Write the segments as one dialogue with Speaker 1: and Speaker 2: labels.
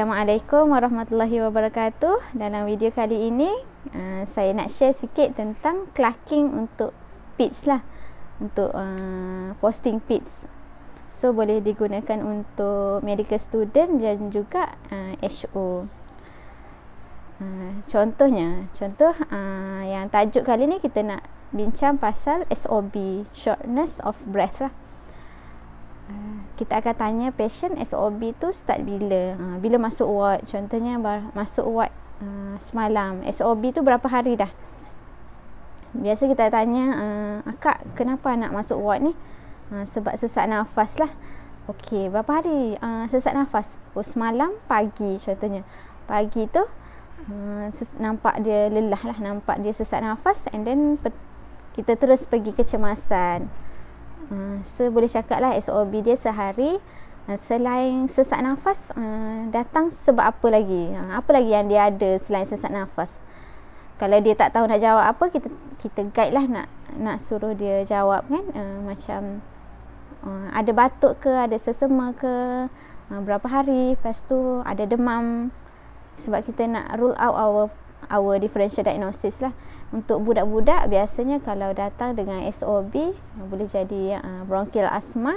Speaker 1: Assalamualaikum warahmatullahi wabarakatuh. Dalam video kali ini saya nak share sikit tentang clerking untuk PIDS lah, untuk posting PIDS. So boleh digunakan untuk medical student dan juga HO. Contoh yang tajuk kali ni kita nak bincang pasal SOB, shortness of breath lah. Kita akan tanya patient SOB tu start bila, bila masuk ward. Contohnya masuk ward semalam, SOB tu berapa hari dah. Biasa kita tanya, akak kenapa nak masuk ward ni? Sebab sesak nafas lah. Okey, berapa hari sesak nafas? Oh, semalam pagi contohnya. Pagi tu nampak dia lelah lah, nampak dia sesak nafas, and then kita terus pergi kecemasan. So boleh cakap lah SOB dia sehari, selain sesak nafas, datang sebab apa lagi? Apa lagi yang dia ada selain sesak nafas? Kalau dia tak tahu nak jawab apa, kita guide lah, nak suruh dia jawab kan. Macam ada batuk ke, ada sesama ke, berapa hari, lepas tu ada demam. Sebab kita nak rule out our differential diagnosis lah. Untuk budak-budak biasanya kalau datang dengan SOB, boleh jadi bronchial asthma,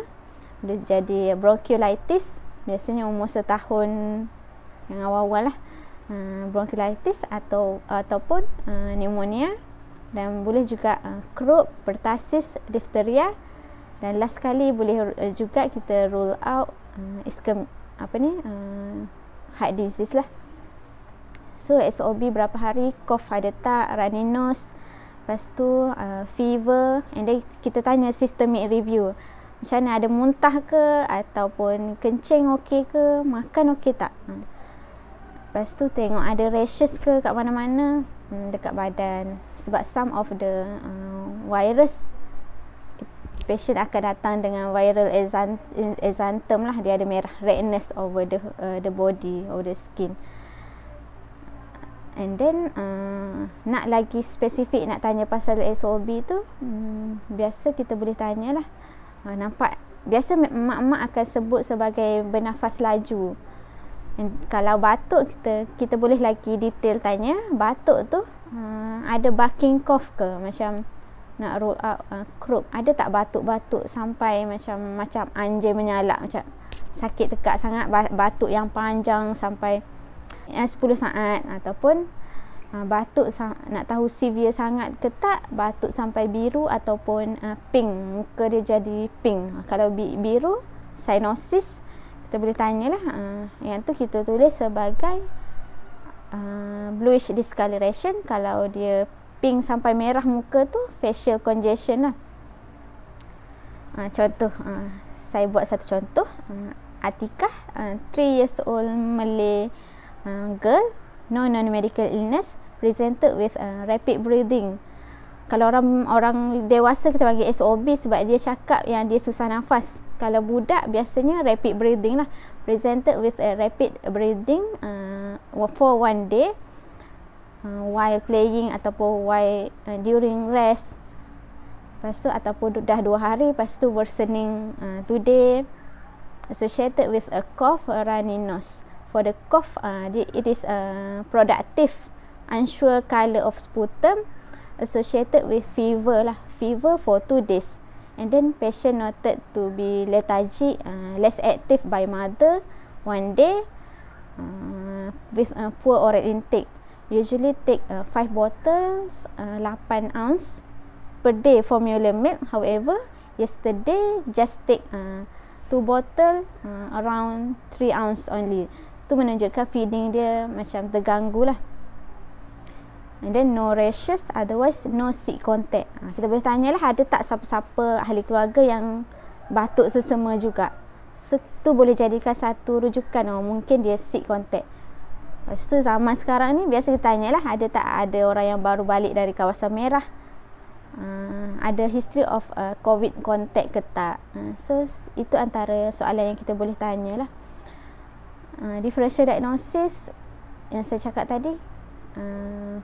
Speaker 1: boleh jadi bronchiolitis, biasanya umur setahun yang awal-awal lah, bronchiolitis ataupun pneumonia, dan boleh juga croup, pertussis, diphtheria, dan last kali boleh juga kita rule out heart disease lah. So SOB berapa hari, cough ada tak, runny nose, lepas tu fever, and then kita tanya systemic review. Macam mana, ada muntah ke, ataupun kencing okey ke, makan okey tak. Lepas tu tengok ada rashes ke kat mana-mana dekat badan. Sebab some of the virus, patient akan datang dengan viral exanthem lah, dia ada merah, redness over the body, over the skin. And then nak lagi spesifik nak tanya pasal SOB tu, biasa kita boleh tanya lah, nampak biasa mak-mak akan sebut sebagai bernafas laju. And kalau batuk, kita boleh lagi detail tanya, batuk tu ada barking cough ke, macam nak rule out croup, ada tak batuk-batuk sampai macam anjing menyalak, macam sakit tekak sangat, batuk yang panjang sampai 10 saat, ataupun batuk nak tahu severe sangat ke tak, batuk sampai biru ataupun pink, muka dia jadi pink. Kalau biru, cyanosis, kita boleh tanyalah, yang tu kita tulis sebagai bluish discoloration. Kalau dia pink sampai merah muka tu, facial congestion lah. Contoh, saya buat satu contoh. Atikah, 3 years old Malay girl, no non-medical illness, presented with rapid breathing. Kalau orang dewasa kita panggil SOB sebab dia cakap yang dia susah nafas. Kalau budak biasanya rapid breathing lah, presented with a rapid breathing for 1 day, while playing ataupun while during rest. Lepas tu ataupun dah 2 hari, lepas tu worsening today, associated with a cough, a runny nose. For the cough, it is productive, unsure color of sputum, associated with fever lah, fever for 2 days. And then patient noted to be lethargic, less active by mother, 1 day, with poor oral intake. Usually take 5 bottles, 8 ounce per day formula milk. However, yesterday just take 2 bottle, around 3 ounce only. Tu menunjukkan feeding dia macam terganggu lah. And then no rashes, otherwise no sick contact. Kita boleh tanyalah, ada tak siapa-siapa ahli keluarga yang batuk sesama juga. So tu boleh jadikan satu rujukan, mungkin dia sick contact. Lepas tu zaman sekarang ni biasa kita tanyalah, ada tak ada orang yang baru balik dari kawasan merah, ada history of COVID contact ke tak. So itu antara soalan yang kita boleh tanyalah. Differential diagnosis yang saya cakap tadi,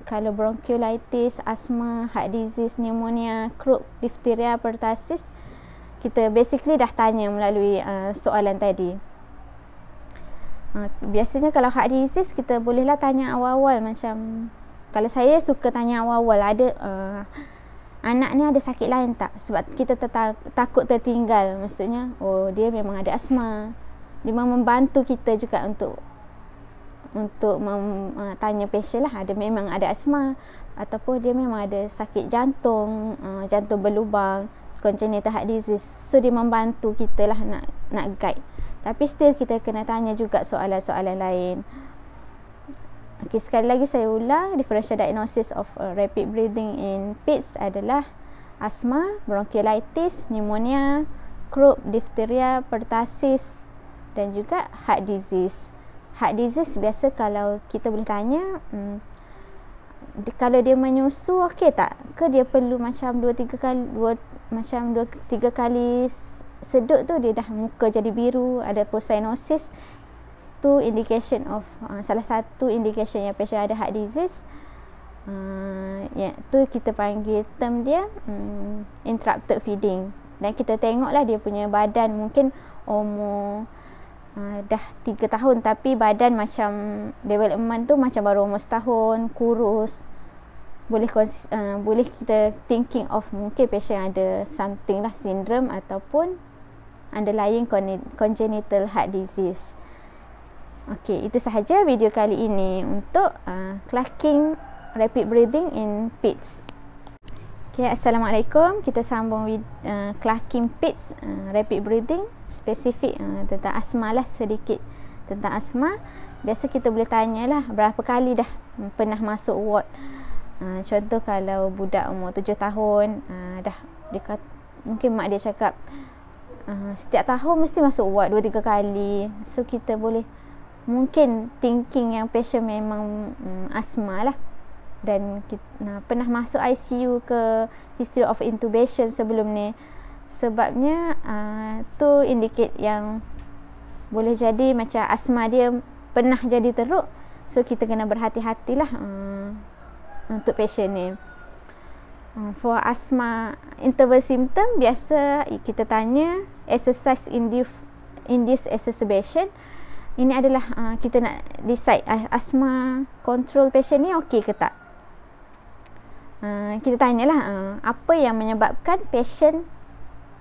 Speaker 1: kalau bronchiolitis, asma, heart disease, pneumonia, croup, diphtheria, pertussis, kita basically dah tanya melalui soalan tadi. Biasanya kalau heart disease kita bolehlah tanya awal-awal, macam kalau saya suka tanya awal-awal, ada anak ni ada sakit lain tak? Sebab kita takut tertinggal. Maksudnya dia memang ada asma. Dia memang membantu kita juga untuk tanya patient lah, ada memang ada asma ataupun dia memang ada sakit jantung, jantung berlubang, congenital heart disease. So dia membantu kita lah nak guide. Tapi still kita kena tanya juga soalan-soalan lain. Okay, sekali lagi saya ulang, differential diagnosis of rapid breathing in PIDS adalah asma, bronchiolitis, pneumonia, croup, diphtheria, pertussis dan juga heart disease. Heart disease biasa kalau kita boleh tanya, kalau dia menyusu okey tak? Ke dia perlu macam 2-3 kali sedut tu dia dah muka jadi biru, ada cyanosis. Tu indication of salah satu indication yang patient ada heart disease. Tu kita panggil term dia interrupted feeding. Dan kita tengoklah dia punya badan mungkin umur dah 3 tahun tapi badan macam development tu macam baru umur setahun, kurus. Boleh kita thinking of mungkin patient ada something lah, syndrome ataupun underlying congenital heart disease. Okey, itu sahaja video kali ini untuk clocking rapid breathing in PIDS. Okay, Assalamualaikum. Kita sambung clocking PIDS, rapid breathing, spesifik tentang asma lah, sedikit tentang asma. Biasa kita boleh tanyalah berapa kali dah pernah masuk ward. Contoh kalau budak umur 7 tahun, dah mungkin mak dia cakap setiap tahun mesti masuk ward 2-3 kali. So kita boleh mungkin thinking yang patient memang asma lah. Dan kita pernah masuk ICU ke history of intubation sebelum ni. Sebabnya tu indicate yang boleh jadi macam asma dia pernah jadi teruk. So kita kena berhati-hatilah untuk patient ni. For asthma interval symptom, biasa kita tanya exercise induced exacerbation. Ini adalah kita nak decide asthma control patient ni okey ke tak. Kita tanyalah apa yang menyebabkan patient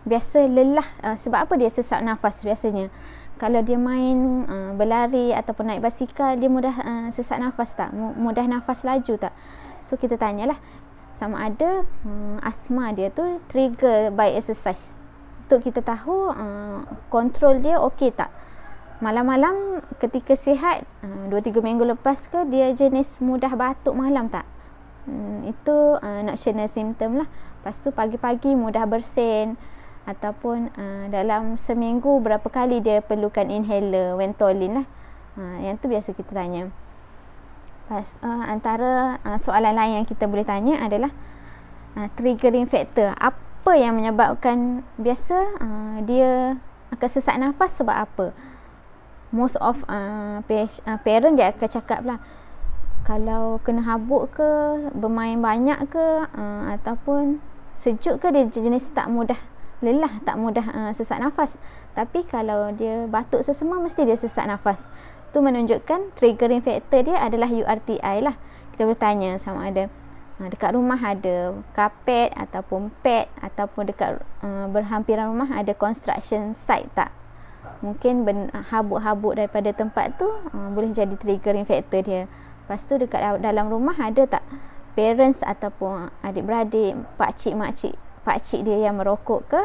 Speaker 1: biasa lelah, sebab apa dia sesak nafas biasanya. Kalau dia main berlari ataupun naik basikal, dia mudah sesak nafas tak? Mudah nafas laju tak? So kita tanyalah sama ada asma dia tu trigger by exercise, untuk kita tahu kontrol dia okey tak. Malam-malam ketika sihat 2-3 minggu lepas ke dia jenis mudah batuk malam tak? Itu nocturnal symptom lah. Lepas tu pagi-pagi mudah bersin, ataupun dalam seminggu berapa kali dia perlukan inhaler Ventolin lah. Yang tu biasa kita tanya. Antara soalan lain yang kita boleh tanya adalah triggering factor. Apa yang menyebabkan biasa dia akan sesak nafas, sebab apa? Most of parent dia akan cakap lah, kalau kena habuk ke, bermain banyak ke, ataupun sejuk ke, dia jenis tak mudah lelah, tak mudah sesak nafas. Tapi kalau dia batuk sesama, mesti dia sesak nafas. Tu menunjukkan triggering factor dia adalah URTI lah. Kita boleh tanya sama ada dekat rumah ada kapet ataupun pad, ataupun dekat berhampiran rumah ada construction site tak. Mungkin habuk-habuk daripada tempat tu boleh jadi triggering factor dia. Lepas tu dekat dalam rumah ada tak parents ataupun adik-beradik, pakcik, makcik, pakcik dia yang merokok ke.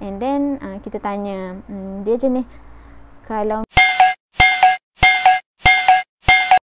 Speaker 1: And then kita tanya dia jenis, kalau